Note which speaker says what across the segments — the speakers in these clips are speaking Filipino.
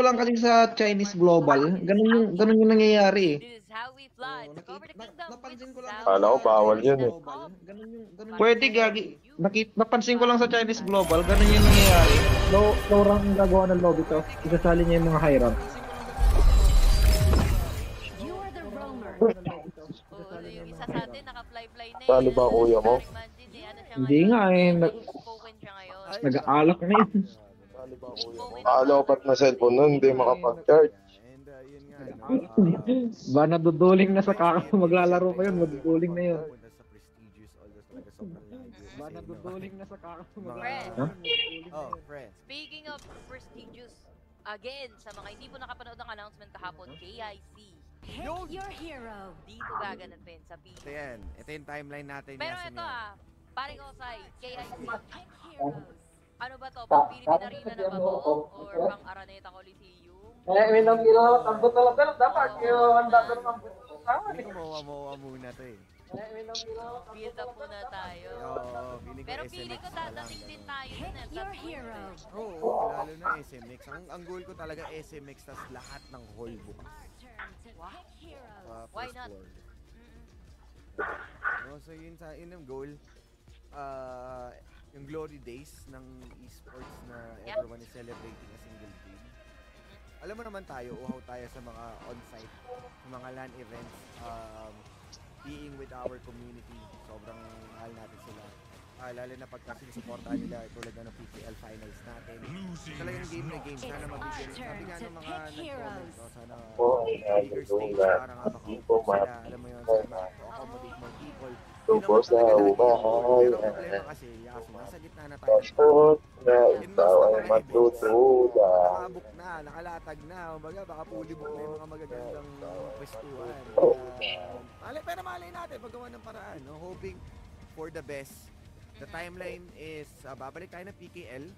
Speaker 1: ko lang kasi sa Chinese Global, ganun yung nangyayari eh.
Speaker 2: This is how we fly. Took over the kingdom
Speaker 1: Napansin ko
Speaker 2: with
Speaker 1: lang
Speaker 2: sound
Speaker 3: Kala ko bawal
Speaker 1: Chinese
Speaker 3: yun eh.
Speaker 1: Global, pwede gagi. Napansin ko lang sa Chinese Global, ganun yung nangyayari. Low rank yung gagawa ng lobby to. Isasali niya yung mga high rank.
Speaker 4: You are the roamer.
Speaker 2: Oo, yung isa sa atin, naka-fly-fly na eh.
Speaker 3: Sali ba kuya mo?
Speaker 2: Imagine eh, ano siya
Speaker 1: Hindi
Speaker 2: ngayon?
Speaker 1: nga eh,
Speaker 2: Spoken siya ngayon.
Speaker 1: nag-aalak na yun.
Speaker 3: Sali ba kuya mo? Kala ko ba't na cellphone nun, hindi makapag-charge.
Speaker 5: And yun nga,
Speaker 1: Ba naduduling na sa maglalaro pa yun, maduduling na yun.
Speaker 5: punta sa prestigious, although talaga sobrang layo.
Speaker 1: Ba naduduling na sa
Speaker 2: Friend.
Speaker 5: Oh, friend.
Speaker 2: Speaking of prestigious, again, sa mga hindi po nakapanood ng announcement kahapon, KIC.
Speaker 4: Hit your hero.
Speaker 2: Dito gaganapin sa PC.
Speaker 5: Ito yan. Ito yung timeline natin.
Speaker 2: Pero
Speaker 5: Yasin,
Speaker 2: ito
Speaker 5: yan.
Speaker 2: paring Osay, KIC.
Speaker 4: Heroes.
Speaker 2: Ano ba to? Pang Philippine Arena na ba to? Or pang Araneta Coliseum?
Speaker 1: may nang ginawa, tambot na lang, pero dapat yung handa ko ng tambot sa
Speaker 5: Feeling ko mawa muna to eh.
Speaker 2: Build up muna tayo.
Speaker 5: Oo, feeling ko
Speaker 2: Pero
Speaker 5: SMX
Speaker 2: feeling ko
Speaker 5: na lang,
Speaker 2: dadating din
Speaker 5: ganun.
Speaker 2: tayo
Speaker 4: Hit
Speaker 2: dun eh.
Speaker 4: your hero.
Speaker 5: Oo, lalo na SMX. Ang goal ko talaga SMX tas lahat ng whole book.
Speaker 4: Turn to hit heroes.
Speaker 2: Why
Speaker 5: First
Speaker 2: not?
Speaker 5: floor. So yun yung goal. Yung glory days ng esports na
Speaker 2: Yeah.
Speaker 5: everyone is celebrating a single team. Alam mo naman tayo, uhaw tayo sa mga on-site, sa mga LAN events, being with our community. Sobrang mahal natin sila. Lalo na pagka sinusuportahan nila tulad na ng PPL finals natin. Talagang game na game. Sana mabigyan. Sabi nga ng mga nag-comment, sana bigger stage para nga makaupo sila. Alam mo yun, sana accommodate more people.
Speaker 3: Tubos na umahal.
Speaker 5: Pero ang problema kasi, Yasu, nasa gitna na tayo.
Speaker 3: Passport na ikaw ay matutuwa.
Speaker 5: Nakabuk na, nakalatag na. Kumbaga, baka fully book na yung mga magagandang pwestuhan. Pero malay natin, paggawa ng paraan. No? Hoping for the best. The timeline is, babalik tayo ng PKL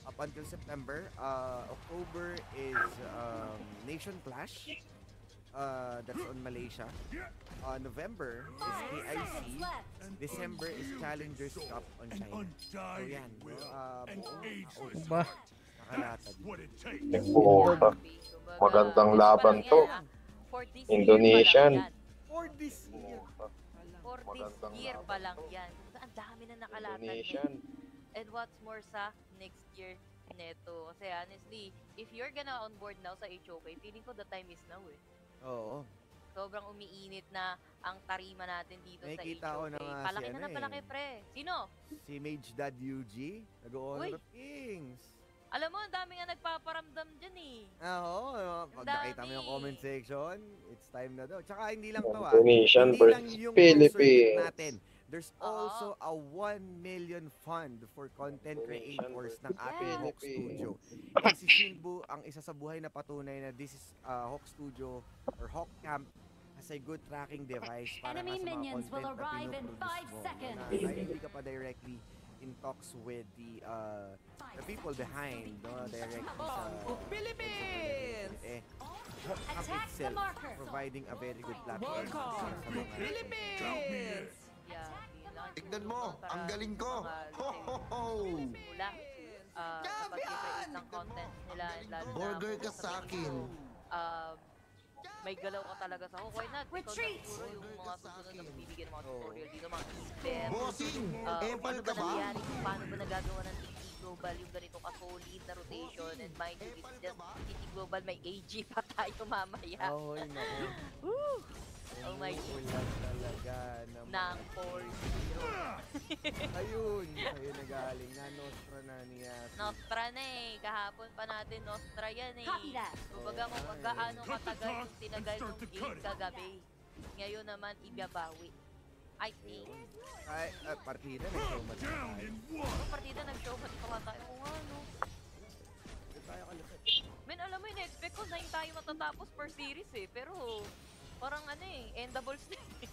Speaker 5: up until September. October is Nation Clash. That's on Malaysia. November is KIC. December is Challengers Cup on China. So yan.
Speaker 1: Ba?
Speaker 5: Nakalatag.
Speaker 3: Puta. Magandang laban to. Indonesian.
Speaker 5: For this year.
Speaker 2: For this year pa lang yan. Ang dami na nakalatag.
Speaker 3: Indonesian.
Speaker 2: And what's more sa next year neto. Kasi honestly, if you're gonna on board now sa HOK, feeling ko the time is now eh.
Speaker 5: Oo.
Speaker 2: Sobrang umiinit na ang tarima natin dito
Speaker 5: Nakikita
Speaker 2: sa
Speaker 5: ko
Speaker 2: HOK.
Speaker 5: na nga si
Speaker 2: Palaki
Speaker 5: ano
Speaker 2: na
Speaker 5: eh.
Speaker 2: palaki pre. Sino?
Speaker 5: Si Mage Dad UG. Nag-honor
Speaker 2: Uy.
Speaker 5: of Kings.
Speaker 2: Alam mo, ang dami nga nagpaparamdam dyan eh.
Speaker 5: Oo. Pag nakita mo yung
Speaker 2: Dami.
Speaker 5: comment section, it's time na daw. Tsaka hindi lang to
Speaker 3: Indonesian
Speaker 5: Hindi lang
Speaker 3: versus
Speaker 5: yung
Speaker 3: Philippines.
Speaker 5: natin. There's also a 1 million fund for content creators ng ating Hawk Studio. And si Shinbu ang isa sa buhay na patunay na this is Hawk Studio or Hawk Camp has a good tracking device para
Speaker 4: Enemy
Speaker 5: nga sa mga
Speaker 4: minions will
Speaker 5: content na
Speaker 4: arrive in
Speaker 5: pinuproduce
Speaker 4: 5
Speaker 5: mo.
Speaker 4: seconds.
Speaker 5: Na kahit hindi ka pa directly in talks with the people behind, no, directly sa
Speaker 6: Philippines!
Speaker 5: Hawk Camp
Speaker 4: Attack the
Speaker 5: itself
Speaker 4: marker.
Speaker 5: providing a very good platform sa mga
Speaker 6: Philippines!
Speaker 2: Yeah,
Speaker 7: Tignan mo, ang galing ko. Ho, ho, ho.
Speaker 2: Mula sa pag-create ng content nila and lalo na
Speaker 7: Burger ka
Speaker 2: kung
Speaker 7: sa akin.
Speaker 2: may galaw ka talaga sa why not? Ikaw na
Speaker 4: Retreat!
Speaker 2: siguro yung mga susunod na bibigyan ng mga tutorial dito, mga step.
Speaker 7: Bossing, epal
Speaker 2: Ano
Speaker 7: ka
Speaker 2: ba
Speaker 7: ba?
Speaker 2: nangyari kung paano ba nagagawa ng TT Global yung ganito ka-solid na rotation and mind you, it's just TT Global may AG pa tayo mamaya.
Speaker 5: Oh, yun ako.
Speaker 2: Oh my God.
Speaker 5: Ulan talaga
Speaker 2: Ng 4-0.
Speaker 5: Ayun, sa'yo nagaling na Nostra na niya.
Speaker 2: Nostra na eh. Kahapon pa natin Nostra yan eh.
Speaker 4: Copy that.
Speaker 2: Kumbaga kung gaano katagal yung tinagal ng game kagabi. Ngayon naman ibabawi. I think.
Speaker 5: Ay, partida na show match na tayo.
Speaker 2: Ano partida nag-show match pa tayo? Oo nga no.
Speaker 5: Hindi tayo kalapit.
Speaker 2: Men alam mo yun, expect ko 9 tayo matatapos per series eh. Pero parang ano eh, endables na eh.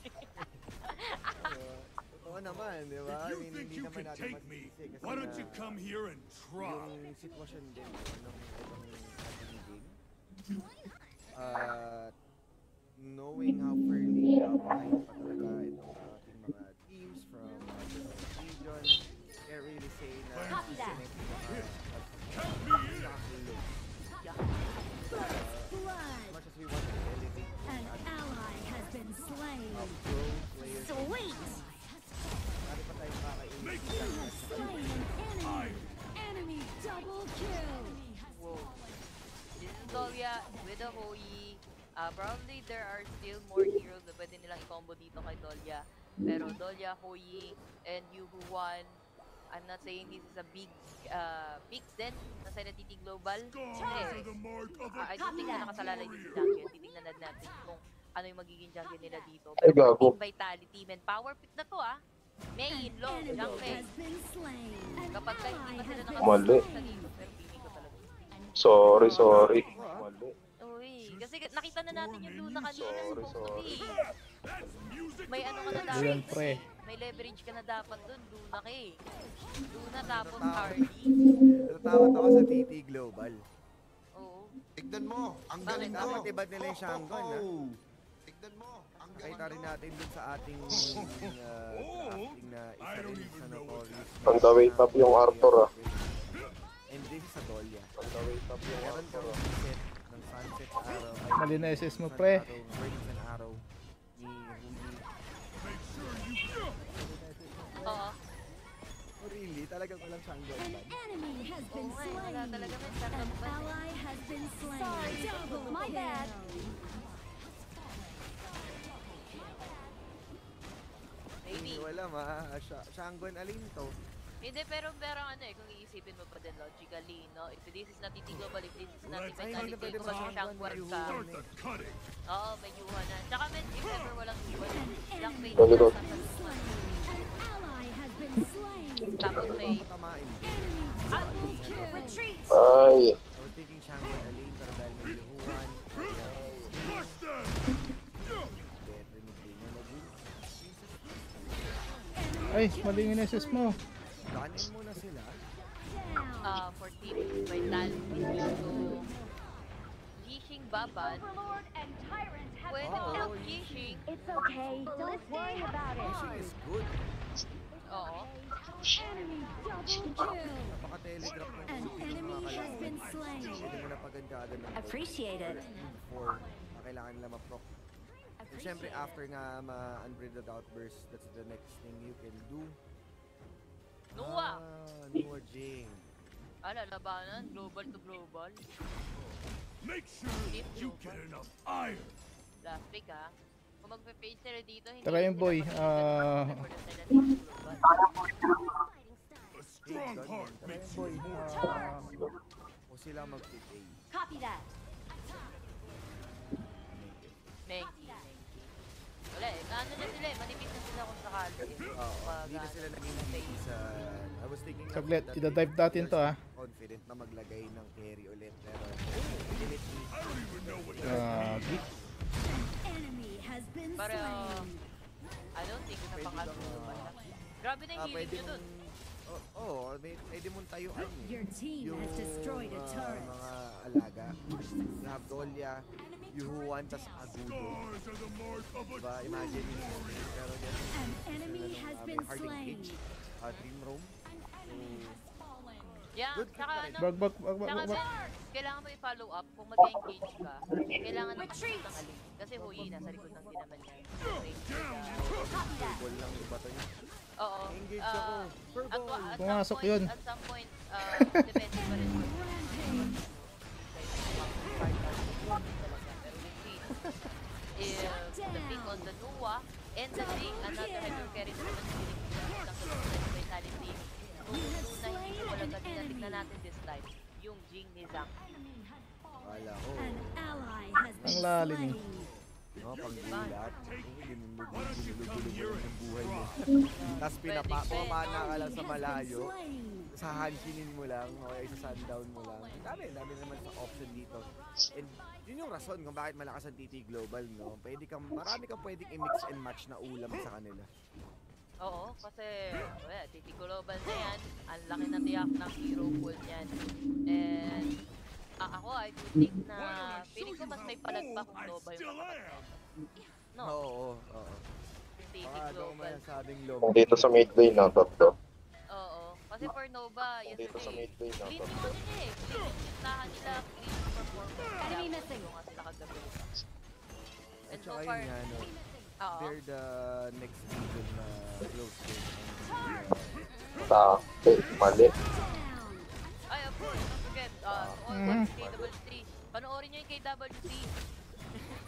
Speaker 5: Totoo naman, di ba?
Speaker 8: If you think
Speaker 5: Hindi
Speaker 8: you
Speaker 5: naman
Speaker 8: can
Speaker 5: natin
Speaker 8: take me,
Speaker 5: masisisi kasi
Speaker 8: why don't you
Speaker 5: na
Speaker 8: come here and try?
Speaker 5: yung sitwasyon din ng itong ating game. Knowing how fairly behind pa talaga itong ating mga teams from different regions, can't really say na
Speaker 4: Copy that.
Speaker 5: sila yung mga nakakulong.
Speaker 4: Complete.
Speaker 5: Marami pa tayong kakainin.
Speaker 4: Slain an enemy. Enemy double kill.
Speaker 2: Whoa. This is Dahlia with a Hoi. Probably there are still more heroes na pwede nilang i-combo dito kay Dahlia. Pero Dahlia, Hoi, and Yuhuan, I'm not saying this is a big picks din na sa NTT Global. Kasi, I don't think na nakasalalay din si Jungle. Titingnan na natin kung ano yung magiging jungle nila dito.
Speaker 3: Ay,
Speaker 2: Pero
Speaker 3: gago.
Speaker 2: team vitality, men, power pick na to May,
Speaker 4: An
Speaker 2: low,
Speaker 4: enemy
Speaker 2: jungle.
Speaker 4: has been slain. An
Speaker 2: Kapag ka hindi pa sila
Speaker 4: ally has been
Speaker 3: Mali.
Speaker 2: nakasama
Speaker 4: slain.
Speaker 2: sa game, pero feeling ko talaga.
Speaker 3: Sorry. Mali.
Speaker 2: Uy, kasi nakita na natin yung Luna kanina.
Speaker 3: Sorry.
Speaker 2: Supposedly. May ano ka na
Speaker 1: Ayan,
Speaker 2: dapat.
Speaker 1: pre.
Speaker 2: May leverage ka na dapat dun. Luna ka eh. Luna tapos Hardy.
Speaker 5: Natawat ako sa TT Global.
Speaker 2: Oo.
Speaker 7: Tignan mo, ang galing ko.
Speaker 5: Dapat iba't nila yung Shangon, ha?
Speaker 7: Tignan mo, ang galing
Speaker 5: Nakita rin
Speaker 7: ko.
Speaker 5: natin dun sa ating drafting na isa rin sa notorious.
Speaker 3: On the way top yung Arthur,
Speaker 5: And this is a Dahlia.
Speaker 3: On the way top yung
Speaker 5: Meron
Speaker 3: Arthur,
Speaker 5: kang set ng sunset araw.
Speaker 1: Mali na SS mo, pre.
Speaker 5: Burning araw ni Huli.
Speaker 2: Oo.
Speaker 5: Oh, really? Talagang walang Shangon
Speaker 4: An
Speaker 5: ba?
Speaker 4: enemy has
Speaker 2: Oo
Speaker 4: been
Speaker 2: nga eh, wala
Speaker 4: slain.
Speaker 2: talaga may
Speaker 4: An
Speaker 2: sarap ba?
Speaker 4: ally has been slain. Double
Speaker 2: My bad.
Speaker 4: kill.
Speaker 2: Maybe.
Speaker 5: Hindi ko alam, ha? Shangon alin to?
Speaker 2: Hindi, pero ano eh, kung iisipin mo pa din logically, no? If this is not TT Global, if this is not
Speaker 5: Ay, hindi
Speaker 2: Vitality,
Speaker 5: pwede
Speaker 2: kung mag-Shangwar ka. Oo, may yuha na. Tsaka men, if ever walang yuha, lang may
Speaker 3: Balik ko.
Speaker 2: nasa lupa.
Speaker 4: An ally has been slain.
Speaker 2: Tapos may,
Speaker 5: Patamain.
Speaker 4: Enemy double kill. Retreat.
Speaker 3: Ay.
Speaker 5: I was thinking Shangon alin, pero dahil may Yuhuan.
Speaker 1: Ay, mali yung SS mo.
Speaker 5: Kanin mo na sila.
Speaker 4: Down.
Speaker 2: for Team Vitality dito, Gishing Baban, pwede
Speaker 5: Oh.
Speaker 2: daw Gishing,
Speaker 4: It's okay. Don't worry about it.
Speaker 5: Fishing is good.
Speaker 2: oo.
Speaker 4: Enemy double kill.
Speaker 5: Napaka-telegraph ng
Speaker 4: An
Speaker 5: mga
Speaker 4: enemy has
Speaker 5: kalaban.
Speaker 4: been slain.
Speaker 5: Pwede mo na pagandaan ng
Speaker 4: Appreciate it.
Speaker 5: before na kailangan nila ma-proc. And syempre, after nga ma-unbridled outburst, that's the next thing you can do.
Speaker 2: Nuwa!
Speaker 5: Nuwa Jing.
Speaker 2: Labanan, global to global.
Speaker 8: Make sure
Speaker 2: Team
Speaker 8: you
Speaker 2: global.
Speaker 8: get enough iron.
Speaker 2: Last pick Kung magpe-face sila dito, hindi
Speaker 1: Taka yung boy,
Speaker 2: sila Team Global.
Speaker 8: A strong heart makes you
Speaker 1: Boy,
Speaker 5: O sila mag-pick A.
Speaker 4: Copy that.
Speaker 2: Menki. Wala ano na sila manipis na sila kung sakali.
Speaker 5: Hindi na sila naging pick sa... I was thinking na
Speaker 1: Saglit,
Speaker 5: that
Speaker 1: ida-dive natin to,
Speaker 5: they're confident na maglagay ng carry ulit. Pero, definitely,
Speaker 8: I don't even know what
Speaker 1: Grabe.
Speaker 4: Enemy has been
Speaker 2: Para,
Speaker 4: slain.
Speaker 2: I don't think na pang-global na. Grabe na yung healing
Speaker 5: pwede
Speaker 2: nyo dun.
Speaker 5: pwede mong tayuan eh.
Speaker 4: Your team
Speaker 5: Yung
Speaker 4: has destroyed a turret.
Speaker 5: mga alaga. You have Dahlia, Yuhuan, tas Agudo.
Speaker 8: scars are the mark of a
Speaker 5: Diba? Imagine yun. Pero yan,
Speaker 4: An enemy has
Speaker 5: may
Speaker 4: been
Speaker 5: Harding
Speaker 4: slain.
Speaker 5: Cage, Dream Roam.
Speaker 2: Yeah,
Speaker 5: Good
Speaker 2: tsaka
Speaker 5: ka rin.
Speaker 2: ano,
Speaker 1: Bag.
Speaker 2: tsaka Ben, kailangan mo i-follow up kung mag-engage ka. Kailangan mo mag-shoot ng alin. Kasi Huyi, nasa likod ng dinaman niya.
Speaker 5: Ball lang yung bato niya.
Speaker 2: Oo.
Speaker 5: Engage ako. Furball.
Speaker 1: Pumasok yun.
Speaker 2: At some point, depende pa rin. Pero we'll see. If the pick on the Nuwa and the Zing, another hydro carry na naman yung ng vitality. Kung Luna hindi ko walang kanina, tignan natin this time. Yung Jing ni Zhang.
Speaker 5: Wala ko.
Speaker 4: An ally has been
Speaker 1: Ang lalim.
Speaker 4: slain.
Speaker 5: No, panggulat. Gulog-gulog ng buhay mo. Tapos pumapana ka lang sa malayo.
Speaker 4: Slain.
Speaker 5: Sa hanshinin mo lang, o kaya sa sundown mo lang. Ang dami naman sa option dito. And yun yung rason kung bakit malakas ang TT Global, no? Marami kang pwedeng i-mix and match na ulam sa kanila.
Speaker 2: Oo, kasi TT Global na yan. Ang laki na tiyak ng hero pool niyan. And ako, I do think na feeling ko mas may palag pa kung Nova yung kapatid. No,
Speaker 5: Oo.
Speaker 2: yung TT
Speaker 5: Baka daw
Speaker 2: Global.
Speaker 5: masabing lob.
Speaker 3: Kung dito sa mid lane na to.
Speaker 2: Oo, kasi for Nova,
Speaker 3: Kung dito sa
Speaker 2: yesterday,
Speaker 3: mid lane na
Speaker 2: clean
Speaker 3: to.
Speaker 2: yung ano nila eh. Clean yung tintahan nila, clean yung performance nila.
Speaker 4: Enemy missing.
Speaker 2: Yung nga sila kagabi.
Speaker 5: At
Speaker 2: And so
Speaker 5: saka
Speaker 2: far,
Speaker 5: yun nga, no?
Speaker 2: Oo.
Speaker 5: they're the next season na close game.
Speaker 3: Mali.
Speaker 2: Ay, of course, don't forget, watch KWC. Panoorin nyo yung KWC.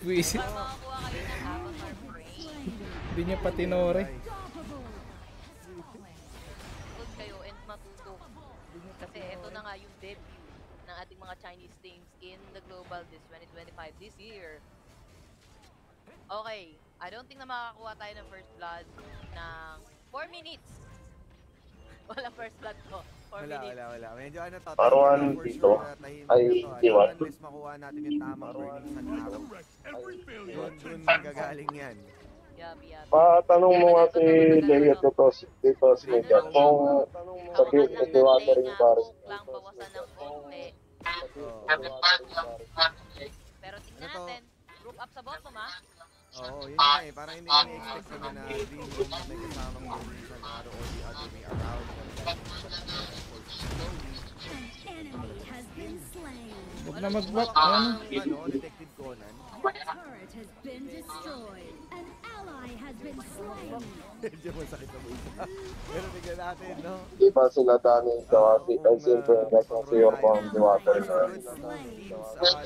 Speaker 9: Visit.
Speaker 2: Para makakuha kayo ng Avatar Brain.
Speaker 9: Hindi niya pa tinore.
Speaker 2: Good kayo and matuto. Kasi ito na nga yung debut ng ating mga Chinese teams in the Global Disc 2025 this year. Okay, I don't think na makakakuha tayo ng first blood ng 4 minutes. Wala first blood ko. 4 minutes.
Speaker 5: Wala. Medyo ano to.
Speaker 3: Paruan
Speaker 5: for
Speaker 3: dito.
Speaker 5: sure, tahimik
Speaker 3: Ay,
Speaker 5: na to,
Speaker 3: iwan.
Speaker 5: Unless makuha natin yung tamang burning sun arrow.
Speaker 8: Correct every failure.
Speaker 5: Dun gagaling yan.
Speaker 2: Yup.
Speaker 3: Patanong mo nga si Leia dito si Media kung sabi nag-watering pares.
Speaker 2: Lang bawasan ng konti.
Speaker 5: Oo.
Speaker 2: Pero tingnan natin. Group up sa bottom ha.
Speaker 5: Oo, yun nga eh. Parang hindi expect ko na Dream Room may kasamang burning sun arrow or the other way around.
Speaker 4: Enemy has been slain.
Speaker 9: Huwag na mag-back. Ano?
Speaker 5: Detective Conan.
Speaker 4: Turret has been destroyed. An ally has been slain.
Speaker 5: Medyo masakit na buhay. Pero tignan natin, no?
Speaker 3: Di ba sila Dani Kawasi ay siyempre nagkasang si Yorko ang watering na
Speaker 5: Good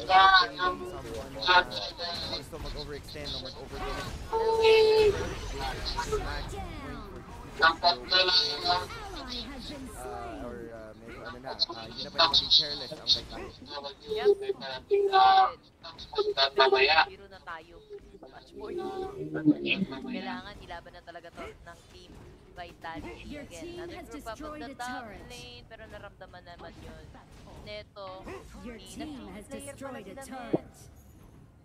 Speaker 5: gusto mag-overextend o mag-overextend.
Speaker 4: Ally has been slain.
Speaker 5: Or medyo ano na, hindi na pwede maging careless ang Vitality.
Speaker 2: Yup. Biro na tayo. Much more. Kailangan ilaban na talaga to ng team Vitality.
Speaker 4: Your
Speaker 2: Again,
Speaker 4: team
Speaker 2: another
Speaker 4: has
Speaker 2: group up on
Speaker 4: destroyed
Speaker 2: the
Speaker 4: a
Speaker 2: top
Speaker 4: turret.
Speaker 2: lane, pero naramdaman naman yun. Neto,
Speaker 4: Your
Speaker 2: ni
Speaker 4: team has
Speaker 2: player pala
Speaker 4: destroyed a
Speaker 2: sila,
Speaker 4: turret.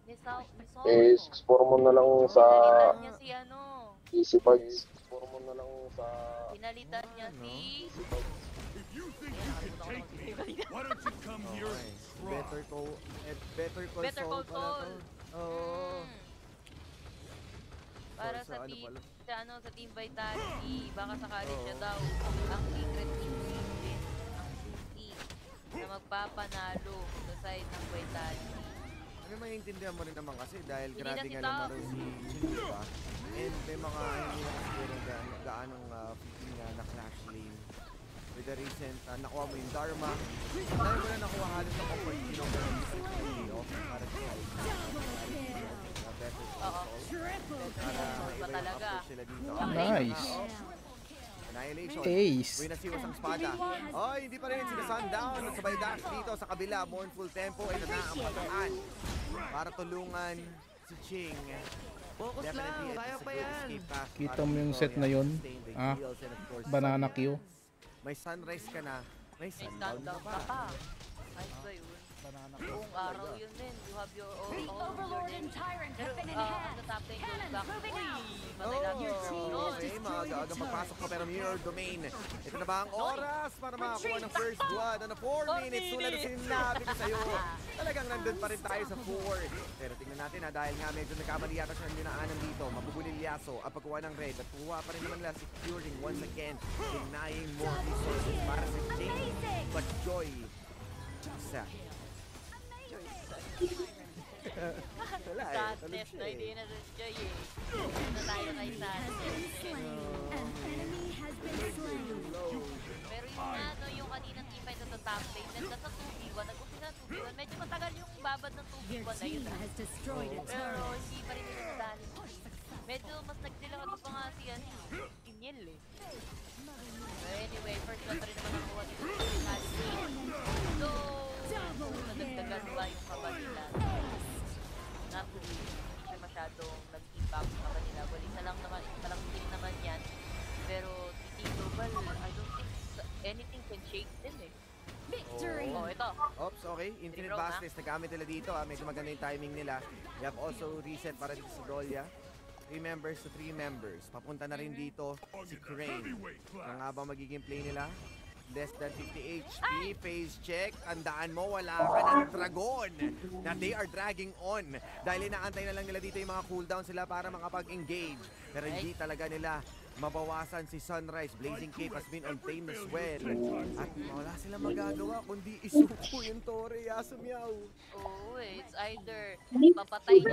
Speaker 2: Ni Sao.
Speaker 3: eh, explore mo na lang sa
Speaker 2: Pinalitan niya si ano.
Speaker 3: Easy Buds. Explore mo na lang sa
Speaker 2: Pinalitan niya si...
Speaker 8: If you think you can take me, why don't you come here and try?
Speaker 5: Better Call
Speaker 2: Better Call
Speaker 5: Saul pala
Speaker 2: Saul.
Speaker 5: to. Oo.
Speaker 2: Para
Speaker 5: Sa
Speaker 2: sa
Speaker 5: ano
Speaker 2: team,
Speaker 5: pala?
Speaker 2: sa team Vitality, baka sakali
Speaker 5: Oo.
Speaker 2: siya daw ang secret ingredient, ang team na magpapanalo sa side ng Vitality.
Speaker 5: Ano maintindihan mo rin naman kasi dahil
Speaker 2: Hindi
Speaker 5: grabe
Speaker 2: na
Speaker 5: nga
Speaker 2: kita.
Speaker 5: naman rin si Chinipa. And may mga hindi na siguro gaanong fitting na clash lane. With the recent, nakuha mo yung Dharma. Dahil mo na nakuha halos ng opportunity off para sa better
Speaker 2: Oo.
Speaker 4: Triple
Speaker 5: para
Speaker 2: Pa
Speaker 5: iba yung
Speaker 2: talaga.
Speaker 5: approach sila dito.
Speaker 9: Nice.
Speaker 5: Annihilation.
Speaker 9: Ace.
Speaker 5: Uy, nasiwas ang espada. Oy, hindi pa rin sila Sundown. Sabay dash dito sa kabila. Mournful tempo. Ito na ang pataan. Para tulungan si Ching.
Speaker 6: Focus lang,
Speaker 5: Definitely,
Speaker 6: kaya
Speaker 5: it's a
Speaker 6: pa
Speaker 5: good
Speaker 6: yan.
Speaker 5: escape path
Speaker 9: Kita
Speaker 5: para
Speaker 9: mo yung
Speaker 5: sa
Speaker 9: set na
Speaker 5: Victoria.
Speaker 9: yun?
Speaker 5: Sustain the
Speaker 9: Ah,
Speaker 5: heals and of course,
Speaker 9: Banana Q.
Speaker 5: may sunrise ka na. May
Speaker 2: May
Speaker 5: sundown
Speaker 2: stand
Speaker 5: ka
Speaker 2: down
Speaker 5: pa.
Speaker 2: ka pa. Ayos ba yun? Buong araw yun din. You have your own
Speaker 4: The Overlord and Tyrant have been
Speaker 2: ang
Speaker 4: enhanced.
Speaker 2: top lane goes
Speaker 4: Cannons
Speaker 2: back.
Speaker 4: moving
Speaker 2: Uy,
Speaker 4: out.
Speaker 2: patay natin
Speaker 4: Your
Speaker 2: yung
Speaker 4: team
Speaker 2: Bruno.
Speaker 4: has
Speaker 5: Okay,
Speaker 4: destroyed
Speaker 5: maaga-aga
Speaker 4: the
Speaker 5: magpasok pa
Speaker 4: turret.
Speaker 5: pero mirror domain. Ito na ba ang oras para makakuha ng first blood? Ano, 4 minutes. Tulad na sinabi ko sa'yo. Talagang nandun pa rin tayo sa 4. Pero tingnan natin dahil nga medyo nagkamali yata siya ng dinaanan dito. Mabubulil Yaso ang pagkuha ng red. At kuha pa rin naman nila securing once again. Denying more resources para sa Jane. But Joy. Isa. Wala eh. Talon
Speaker 2: Sadness
Speaker 5: siya
Speaker 2: na
Speaker 5: eh.
Speaker 2: hindi na rin Joy eh. Hindi na tayo kay
Speaker 4: Has
Speaker 2: Sadness.
Speaker 4: been slain. An enemy has been slain.
Speaker 2: Pero yung ano, yung kaninang teamfight sa top lane, nasa 2v1, nag-umpisa ng 2v1, medyo matagal yung babad ng
Speaker 4: Your
Speaker 2: 2v1 na
Speaker 4: team
Speaker 2: yun.
Speaker 4: has destroyed a
Speaker 2: Pero
Speaker 4: turret.
Speaker 2: hindi pa rin nila nadali. Medyo mas nagdilakad pa nga si Inyel eh. But anyway, first one pa rin naman nakuha dito sa Vitality. So, nadagdagan ba yung kabal nila? Not really. Hindi siya masyadong nag-impact sa kanila. Well, isa lang team naman yan. Pero TT Global, I don't think anything can shake them eh.
Speaker 4: Victory.
Speaker 2: Oh, ito.
Speaker 5: Oops, okay. Infinite
Speaker 2: Bro, ha?
Speaker 5: Bastards, nagamit nila dito. Medyo maganda yung timing nila. We have also reset para dito sa Dahlia. 3 members to 3 members. Papunta na rin dito si Crane.
Speaker 8: Heavyweight
Speaker 5: Ang
Speaker 8: class.
Speaker 5: nga ba magiging play nila? Less than 50 HP. Phase check. Tandaan mo, wala ka ng dragon. Na they are dragging on. Dahil inaantay na lang nila dito yung mga cooldown sila para makapag-engage. Pero hindi talaga nila mabawasan si Sunrise. Blazing Cape has been untamed as well. At wala silang magagawa kundi isuko yung Torre Yasumiao.
Speaker 2: Oo, it's either papatay